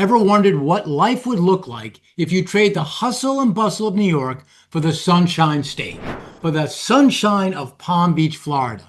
Ever wondered what life would look like if you trade the hustle and bustle of New York for the Sunshine State, for the sunshine of Palm Beach, Florida?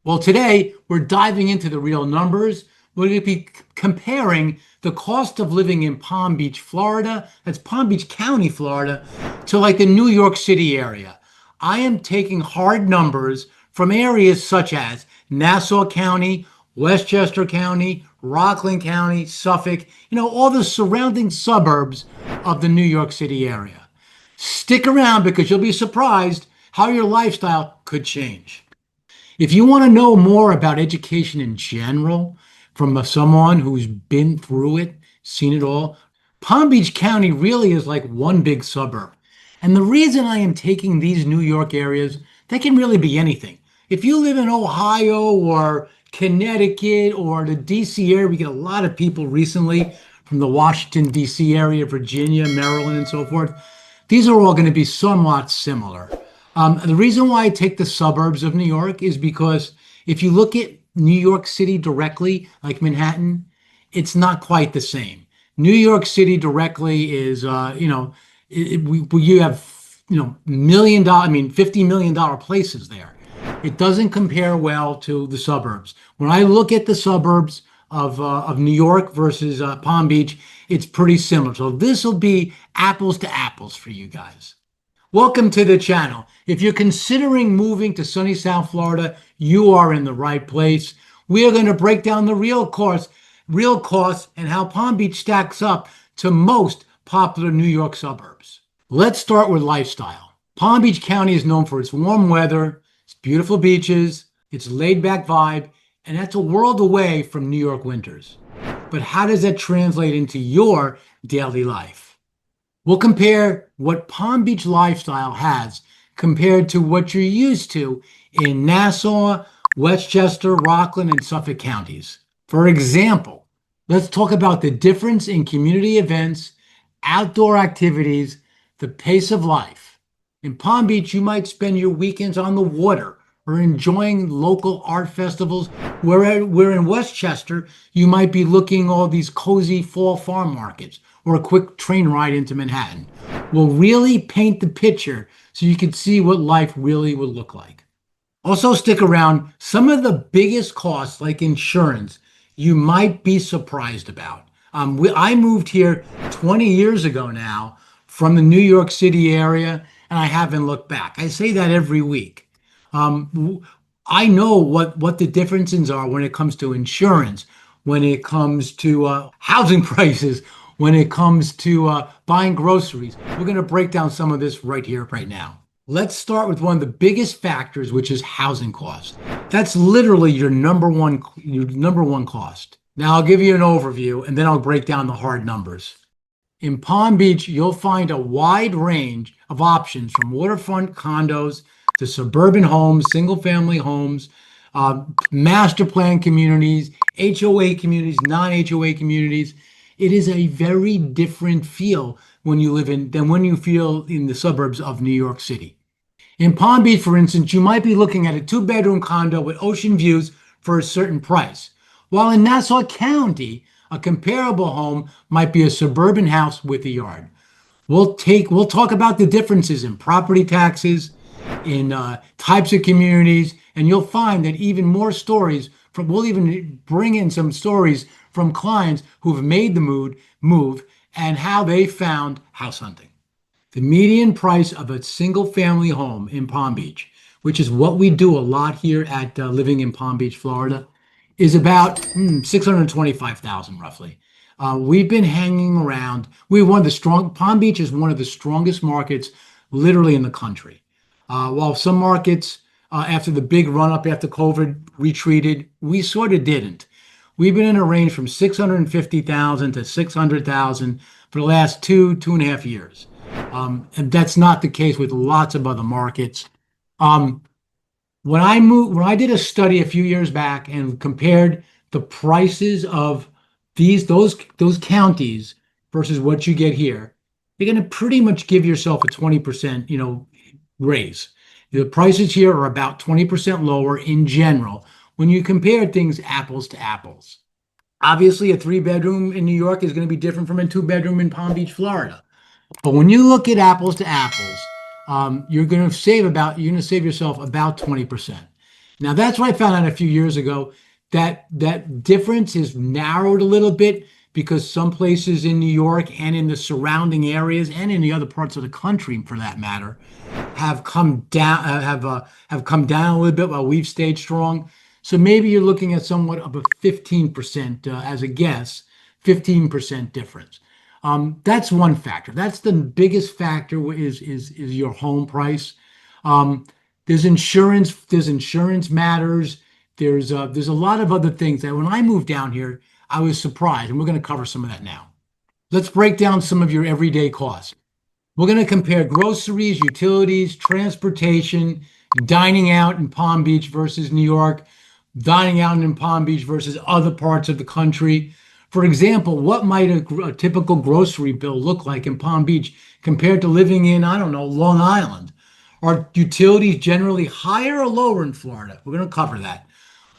Well, today we're diving into the real numbers. We're going to be comparing the cost of living in Palm Beach, Florida, that's Palm Beach County, Florida, to like the New York City area. I am taking hard numbers from areas such as Nassau County, Westchester County, Rockland County, Suffolk, all the surrounding suburbs of the New York City area. Stick around because you'll be surprised how your lifestyle could change. If you want to know more about education in general from someone who's been through it, seen it all, Palm Beach County really is like one big suburb. And the reason I am taking these New York areas, they can really be anything. If you live in Ohio or Connecticut or the DC area, we get a lot of people recently from the Washington, DC area, Virginia, Maryland, and so forth. These are all going to be somewhat similar. The reason why I take the suburbs of New York is because if you look at New York City directly, like Manhattan, it's not quite the same. New York City directly is, you have, $50 million places there. It doesn't compare well to the suburbs. When I look at the suburbs of New York versus Palm Beach, it's pretty similar. So this will be apples to apples for you guys. Welcome to the channel. If you're considering moving to sunny South Florida, you are in the right place. We are going to break down the real costs, and how Palm Beach stacks up to most popular New York suburbs. Let's start with lifestyle. Palm Beach County is known for its warm weather, its beautiful beaches, its laid-back vibe, and that's a world away from New York winters. But how does that translate into your daily life? We'll compare what Palm Beach lifestyle has compared to what you're used to in Nassau, Westchester, Rockland, and Suffolk counties. For example, let's talk about the difference in community events, outdoor activities, the pace of life. In Palm Beach, you might spend your weekends on the water or enjoying local art festivals, where in Westchester, you might be looking all these cozy fall farm markets or a quick train ride into Manhattan. We'll really paint the picture so you can see what life really would look like. Also stick around. Some of the biggest costs, like insurance, you might be surprised about. I moved here 20 years ago now from the New York City area, and I haven't looked back. I say that every week. I know what the differences are when it comes to insurance, when it comes to housing prices, when it comes to buying groceries. We're going to break down some of this right here, right now. Let's start with one of the biggest factors, which is housing cost. That's literally your number one cost. Now I'll give you an overview and then I'll break down the hard numbers. In Palm Beach, you'll find a wide range of options from waterfront condos to suburban homes, single-family homes, master plan communities, HOA communities, non-HOA communities. It is a very different feel when you live than when you feel in the suburbs of New York City. In Palm Beach, for instance, you might be looking at a 2-bedroom condo with ocean views for a certain price, while in Nassau County, a comparable home might be a suburban house with a yard. We'll talk about the differences in property taxes, in types of communities, and you'll find that even more stories we'll even bring in some stories from clients who've made the move and how they found house hunting. The median price of a single family home in Palm Beach, which is what we do a lot here at Living in Palm Beach, Florida, is about $625,000 roughly. We've been hanging around. Palm Beach is one of the strongest markets literally in the country. While some markets after the big run up after COVID retreated, we sort of didn't. We've been in a range from 650,000 to 600,000 for the last 2.5 years. And that's not the case with lots of other markets. When I did a study a few years back and compared the prices of those counties versus what you get here, you're going to pretty much give yourself a 20%, raise. The prices here are about 20% lower in general when you compare things apples to apples. Obviously, a three-bedroom in New York is going to be different from a two-bedroom in Palm Beach, Florida. But when you look at apples to apples, you're going to save yourself about 20%. Now that's what I found out a few years ago, that difference is narrowed a little bit because some places in New York and in the surrounding areas and in the other parts of the country, for that matter, have come down a little bit while we've stayed strong. So maybe you're looking at somewhat of a 15%, as a guess, 15% difference. That's one factor. That's the biggest factor is your home price. Um, there's insurance. There's insurance matters. There's a lot of other things that when I moved down here, I was surprised, and we're going to cover some of that now. Let's break down some of your everyday costs. We're going to compare groceries, utilities, transportation, dining out in Palm Beach versus New York, dining out in Palm Beach versus other parts of the country. For example, what might a typical grocery bill look like in Palm Beach compared to living in, I don't know, Long Island? Are utilities generally higher or lower in Florida? We're going to cover that.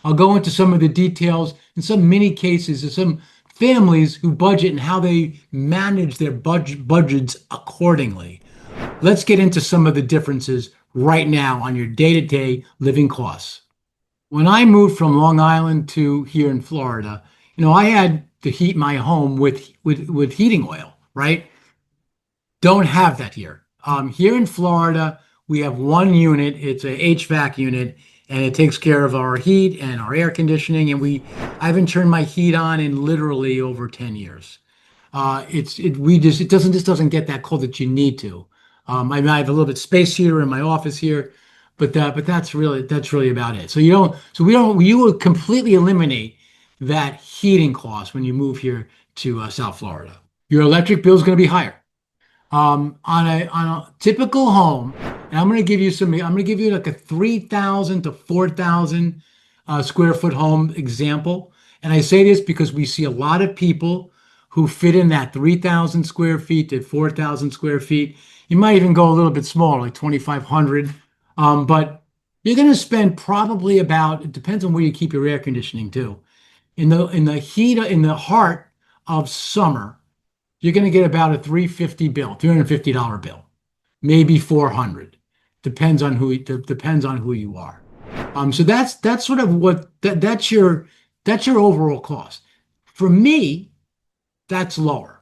I'll go into some of the details in some many cases of some families who budget and how they manage their budgets accordingly. Let's get into some of the differences right now on your day-to-day living costs. When I moved from Long Island to here in Florida, I had to heat my home with heating oil, right? Don't have that here. Here in Florida, we have one unit. It's a HVAC unit, and it takes care of our heat and our air conditioning. I haven't turned my heat on in literally over 10 years. It doesn't just doesn't get that cold that you need to. I mean, I have a little bit space here in my office here, but that's really about it. You will completely eliminate that heating cost when you move here to South Florida. Your electric bill is going to be higher. On a typical home, and I'm going to give you like a 3,000 to 4,000 square foot home example. And I say this because we see a lot of people who fit in that 3,000 square feet to 4,000 square feet. You might even go a little bit smaller, like 2,500. But you're going to spend probably about, it depends on where you keep your air conditioning too. In the heart of summer, you're going to get about a $350 bill, maybe 400. Depends on who you are. So that's sort of that's your overall cost. For me, that's lower.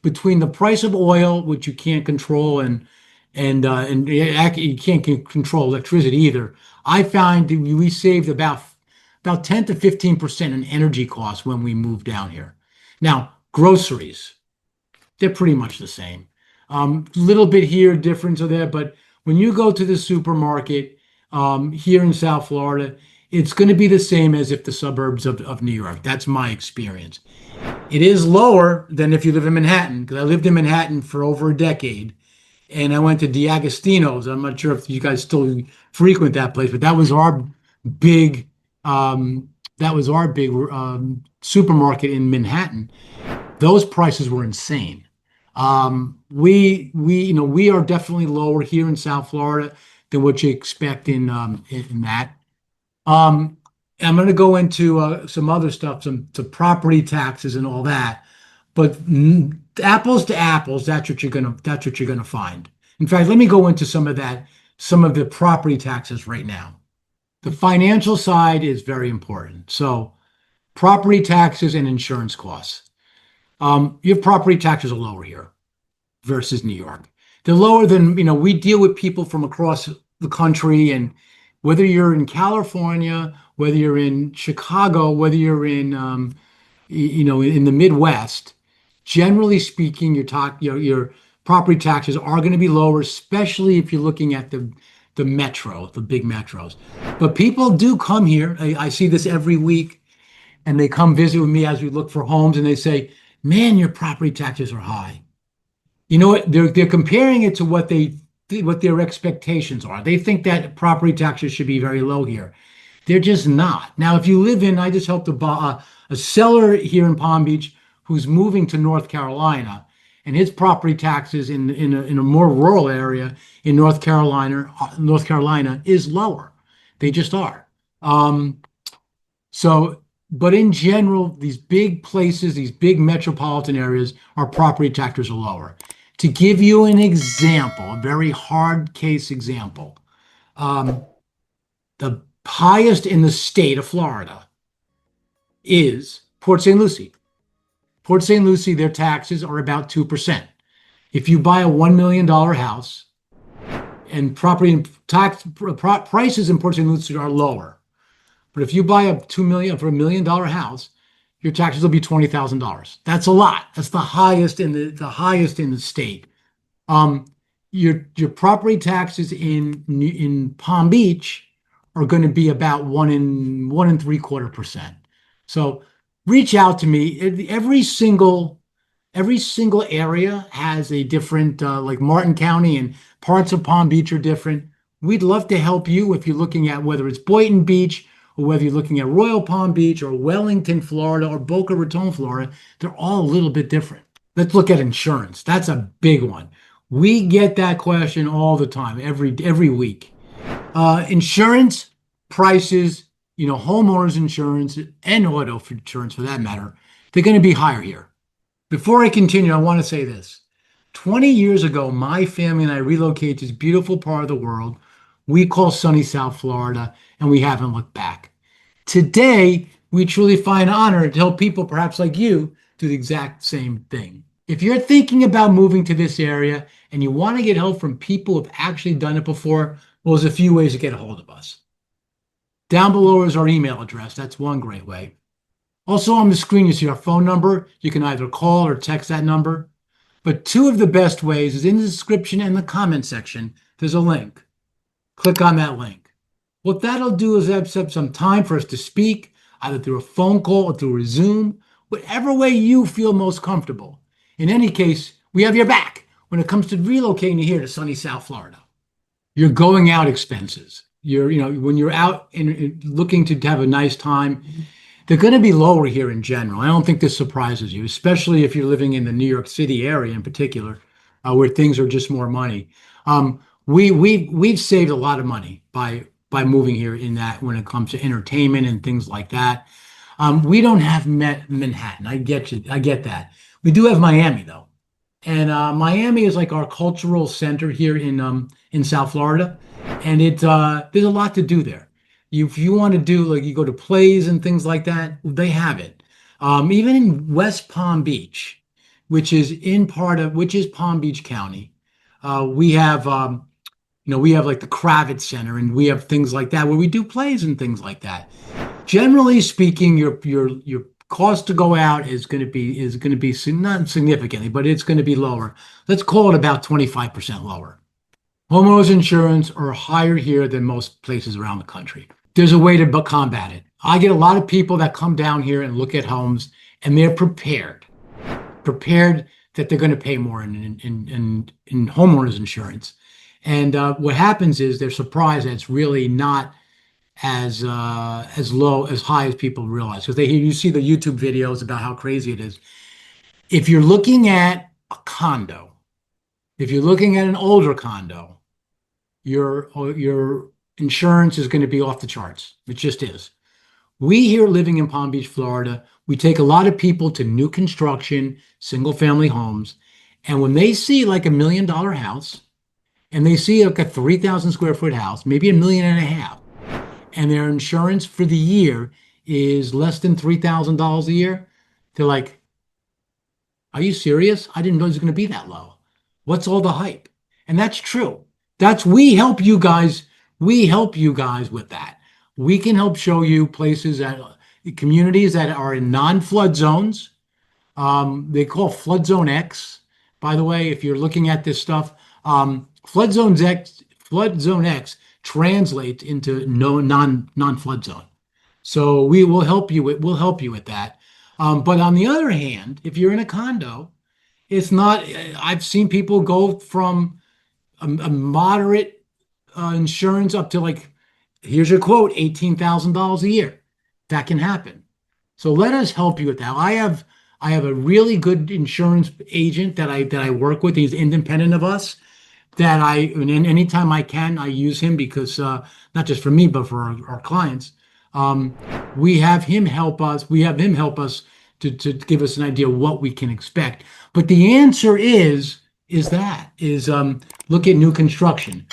Between the price of oil, which you can't control, and you can't control electricity either. I find that we saved about 10 to 15% in energy costs when we moved down here. Now, groceries, they're pretty much the same. Little bit here, difference or there, but when you go to the supermarket here in South Florida, it's going to be the same as if the suburbs of New York. That's my experience. It is lower than if you live in Manhattan, because I lived in Manhattan for over a decade, and I went to D'Agostino's. I'm not sure if you guys still frequent that place, but big, that was our big supermarket in Manhattan. Those prices were insane. We are definitely lower here in South Florida than what you expect in that. I'm going to go into some other stuff, some property taxes and all that. But apples to apples, that's what you're gonna find. In fact, let me go into some of the property taxes right now. The financial side is very important. So, property taxes and insurance costs. Your property taxes are lower here versus New York. They're lower than, we deal with people from across the country, and whether you're in California, whether you're in Chicago, whether you're in the Midwest, generally speaking, your property taxes are going to be lower, especially if you're looking at the big metros. But people do come here. I see this every week, and they come visit with me as we look for homes, and they say, "Man, your property taxes are high." You know what? They're comparing it to what their expectations are. They think that property taxes should be very low here. They're just not. Now, if you live I just helped a seller here in Palm Beach who's moving to North Carolina, and his property taxes in a more rural area in North Carolina is lower. They just are. So But in general, these big places, these big metropolitan areas, our property taxes are lower. To give you an example, a very hard case example, um, the highest in the state of Florida is Port St. Lucie. Port St. Lucie, their taxes are about 2%. If you buy a $1 million house, and property tax prices in Port St. Lucie are lower. But if you buy a 2 million for $1 million house, your taxes will be $20,000. That's a lot. That's the highest in the state. Um, your property taxes in Palm Beach are going to be about 1.75%. So reach out to me. Every single area has a different, like Martin County and parts of Palm Beach are different. We'd love to help you if you're looking at whether it's Boynton Beach or whether you're looking at Royal Palm Beach or Wellington, Florida, or Boca Raton, Florida. They're all a little bit different. Let's look at insurance. That's a big one. We get that question all the time, every week. Insurance prices, homeowners insurance and auto insurance for that matter, they're going to be higher here. Before I continue, I want to say this. 20 years ago, my family and I relocated to this beautiful part of the world we call sunny South Florida, and we haven't looked back. Today, we truly find honor to help people, perhaps like you, do the exact same thing. If you're thinking about moving to this area and you want to get help from people who have actually done it before, well, there's a few ways to get a hold of us. Down below is our email address. That's one great way. Also on the screen, you see our phone number. You can either call or text that number. But two of the best ways is in the description and the comment section. There's a link. Click on that link. What that'll do is set some time for us to speak, either through a phone call or through a Zoom, whatever way you feel most comfortable. In any case, we have your back when it comes to relocating here to sunny South Florida. Your going out expenses. When you're out looking to have a nice time, they're going to be lower here in general. I don't think this surprises you, especially if you're living in the New York City area in particular, where things are just more money. We've saved a lot of money by moving here in that when it comes to entertainment and things like that. We don't have Manhattan. I get you. I get that. We do have Miami though, and Miami is like our cultural center here in South Florida, and there's a lot to do there. If you want to do like you go to plays and things like that, they have it. Even in West Palm Beach, which is Palm Beach County, we have we have like the Kravitz Center and we have things like that where we do plays and things like that. Generally speaking, your cost to go out is going to be not significantly, but it's going to be lower. Let's call it about 25% lower. Homeowners insurance are higher here than most places around the country. There's a way to combat it. I get a lot of people that come down here and look at homes, and they're prepared that they're going to pay more in homeowners insurance. And what happens is they're surprised that it's really not as high as people realize because you see the YouTube videos about how crazy it is. If you're looking at a condo, if you're looking at an older condo, your insurance is going to be off the charts. It just is. We here living in Palm Beach, Florida, we take a lot of people to new construction, single family homes. And when they see like $1 million house and they see like a 3,000 square foot house, maybe $1.5 million, and their insurance for the year is less than $3,000 a year, they're like, are you serious? I didn't know it was going to be that low. What's all the hype? And that's true. We help you guys. We help you guys with that. We can help show you places communities that are in non-flood zones. They call flood zone X. By the way, if you're looking at this stuff, flood zone X translates into non-flood zone. So we'll help you with that. But on the other hand, if you're in a condo, it's not. I've seen people go from a moderate insurance up to like, here's your quote, $18,000 a year. That can happen. So let us help you with that. I have a really good insurance agent that I work with. He's independent of us. And anytime I can, I use him because not just for me, but for our clients. we have him help us. We have him help us to give us an idea of what we can expect. But the answer is look at new construction.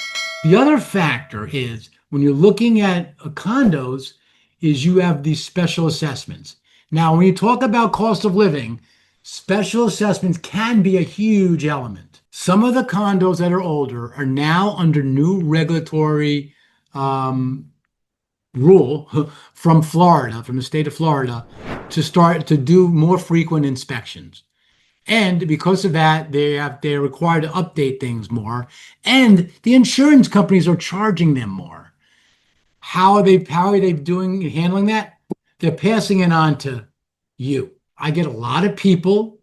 The other factor is when you're looking at condos, is you have these special assessments. Now, when you talk about cost of living, special assessments can be a huge element. Some of the condos that are older are now under new regulatory um, rule from Florida, from the state of Florida, to start to do more frequent inspections. And because of that, they're required to update things more. And the insurance companies are charging them more. How are they doing handling that? They're passing it on to you. I get a lot of people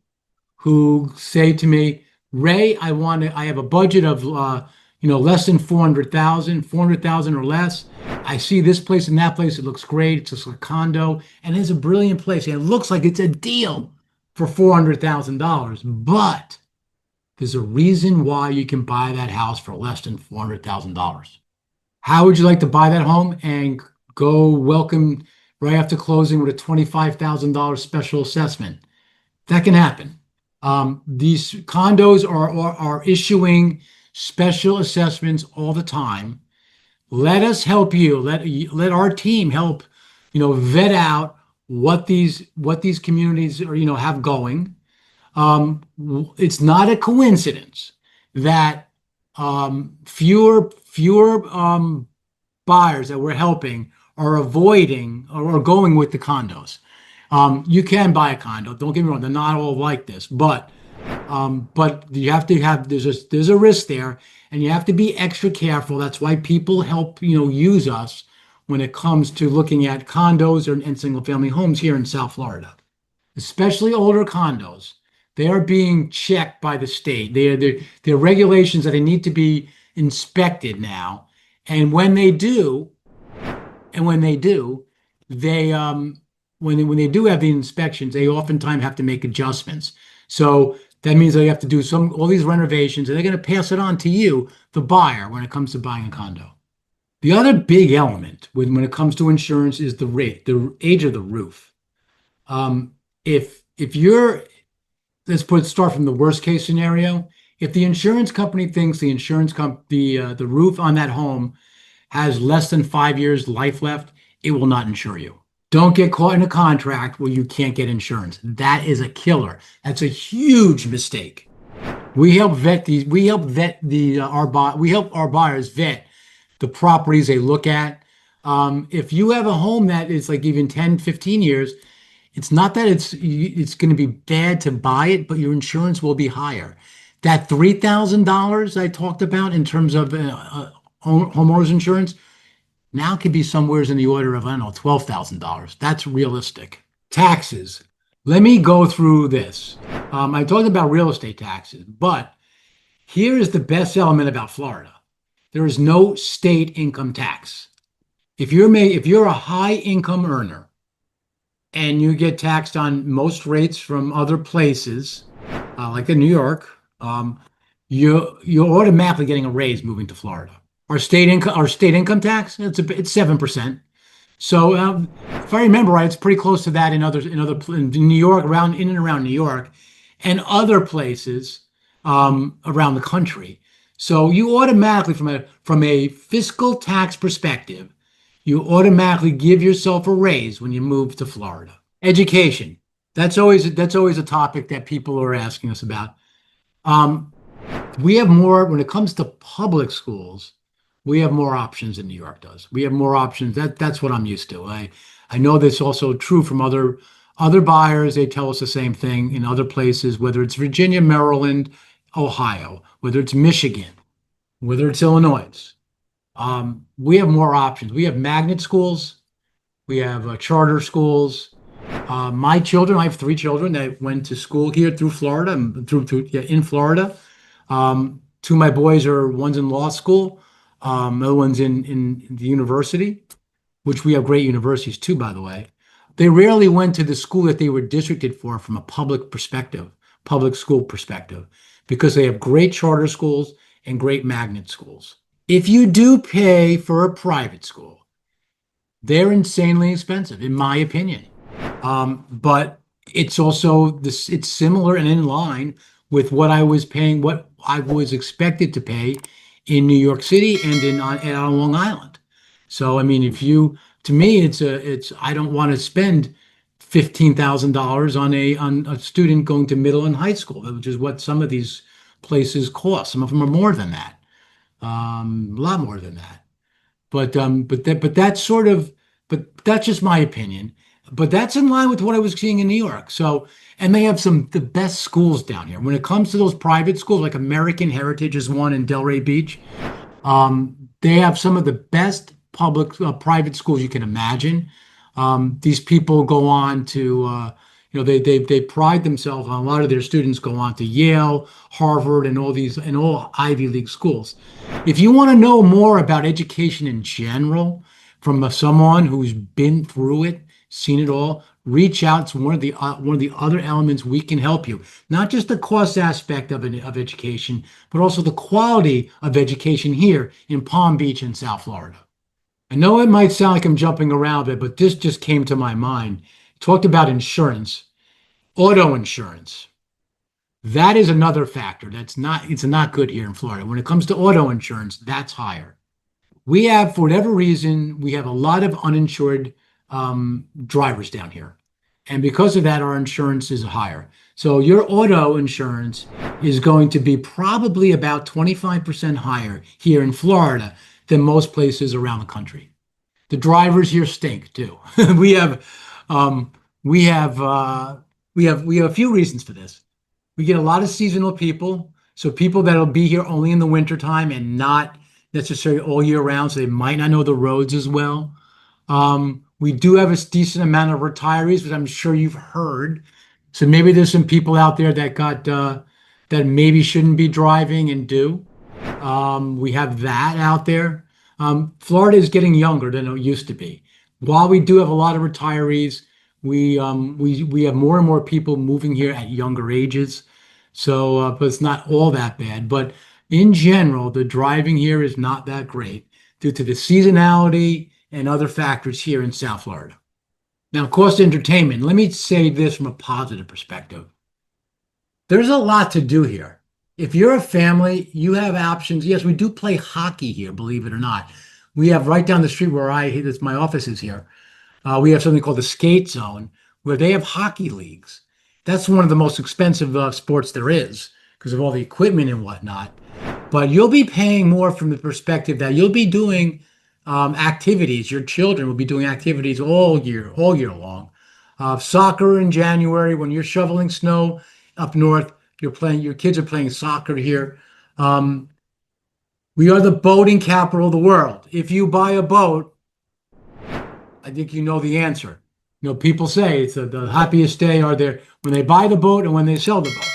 who say to me, Ray, I have a budget of less than 400,000, 400,000 or less. I see this place and that place. It looks great. It's just a condo and it's a brilliant place. And it looks like it's a deal for $400,000. But there's a reason why you can buy that house for less than $400,000. How would you like to buy that home and go welcome right after closing with a $25,000 special assessment? That can happen. These condos are issuing special assessments all the time. Let us help you. Let our team help, vet out what these communities are, have going. It's not a coincidence that fewer buyers that we're helping are avoiding or going with the condos. You can buy a condo. Don't get me wrong; they're not all like this, but you have to have there's a risk there, and you have to be extra careful. That's why people help use us when it comes to looking at condos and single family homes here in South Florida, especially older condos. They are being checked by the state. There are regulations that they need to be inspected now, and when they do, they when they do have the inspections, they oftentimes have to make adjustments. So that means they have to do all these renovations, and they're going to pass it on to you, the buyer, when it comes to buying a condo. The other big element when it comes to insurance is the rate, the age of the roof. If you're start from the worst case scenario. If the insurance company thinks the roof on that home has less than 5 years life left, it will not insure you. Don't get caught in a contract where you can't get insurance. That is a killer. That's a huge mistake. We help vet these. We help vet we help our buyers vet the properties they look at. If you have a home that is like even 10, 15 years, it's not that it's going to be bad to buy it, but your insurance will be higher. That $3,000 I talked about in terms of homeowners insurance now could be somewhere in the order of, I don't know, $12,000. That's realistic. Taxes. Let me go through this. I talked about real estate taxes, but here is the best element about Florida. There is no state income tax. If you're a high income earner and you get taxed on most rates from other places, like in New York, you're automatically getting a raise moving to Florida. Our state income tax, it's 7%. So if I remember right, it's pretty close to that in New York, in and around New York, and other places around the country. So you automatically, from a fiscal tax perspective, you automatically give yourself a raise when you move to Florida. Education. That's always a topic that people are asking us about. Um, we have more when it comes to public schools. We have more options than New York does. We have more options. That's what I'm used to. I know that's also true from other buyers. They tell us the same thing in other places, whether it's Virginia, Maryland, Ohio, whether it's Michigan, whether it's Illinois. We have more options. We have magnet schools. We have charter schools. My children, I have three children that went to school here through Florida, yeah, in Florida. Two of my boys one's in law school, the other one's in the university, which we have great universities too, by the way. They rarely went to the school that they were districted for from a public school perspective, because they have great charter schools and great magnet schools. If you do pay for a private school, They're insanely expensive, in my opinion. But it's also this, it's similar and in line with what I was paying, what I was expected to pay in New York City and on Long Island. So, I mean, if you, to me, I don't want to spend $15,000 on a student going to middle and high school, which is what some of these places cost. Some of them are more than that, a lot more than that. But that's sort of, but that's just my opinion. But that's in line with what I was seeing in New York. So, and they have some the best schools down here. When it comes to those private schools, like American Heritage is one in Delray Beach. They have some of the best public private schools you can imagine. These people go on to, they pride themselves on a lot of their students go on to Yale, Harvard, and all these and all Ivy League schools. If you want to know more about education in general from someone who's been through it, seen it all, reach out to one of the other elements we can help you. Not just the cost aspect of education, but also the quality of education here in Palm Beach and South Florida. I know it might sound like I'm jumping around a bit, but this just came to my mind. Talked about insurance, auto insurance. That is another factor it's not good here in Florida. When it comes to auto insurance, that's higher. We have, for whatever reason, we have a lot of uninsured drivers down here. And because of that, our insurance is higher. So your auto insurance is going to be probably about 25% higher here in Florida than most places around the country. The drivers here stink too. We have, um, we have, we have a few reasons for this. We get a lot of seasonal people, so people that'll be here only in the wintertime and not necessarily all year round, so they might not know the roads as well. We do have a decent amount of retirees, which I'm sure you've heard. So maybe there's some people out there that got that maybe shouldn't be driving and do. We have that out there. Florida is getting younger than it used to be. While we do have a lot of retirees, we have more and more people moving here at younger ages. So, but it's not all that bad. But in general, the driving here is not that great due to the seasonality and other factors here in South Florida. Now, cost of entertainment. Let me say this from a positive perspective. There's a lot to do here. If you're a family, you have options. Yes, we do play hockey here, believe it or not. We have right down the street where my office is here. We have something called the skate zone where they have hockey leagues. That's one of the most expensive sports there is because of all the equipment and whatnot. But you'll be paying more from the perspective that you'll be doing activities. Your children will be doing activities all year long. Soccer in January when you're shoveling snow up north. Your kids are playing soccer here. We are the boating capital of the world. If you buy a boat, I think you know the answer. People say it's the happiest day are there when they buy the boat and when they sell the boat.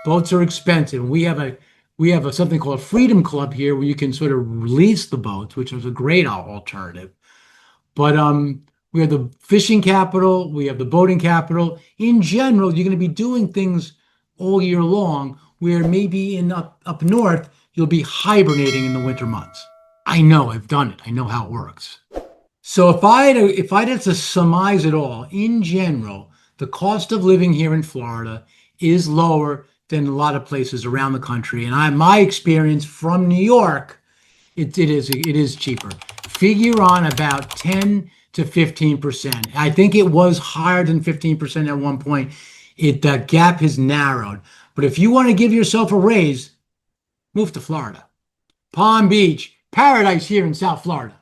Boats are expensive. We have something called a Freedom Club here where you can sort of lease the boats, which is a great alternative. But we have the fishing capital, we have the boating capital. In general, you're going to be doing things all year long, where maybe in up north, you'll be hibernating in the winter months. I know, I've done it. I know how it works. So if I had to surmise it all, in general, the cost of living here in Florida is lower than a lot of places around the country. And my experience from New York, it is cheaper. Figure on about 10 to 15%. I think it was higher than 15% at one point. The gap has narrowed. But if you want to give yourself a raise, move to Florida. Palm Beach, paradise here in South Florida.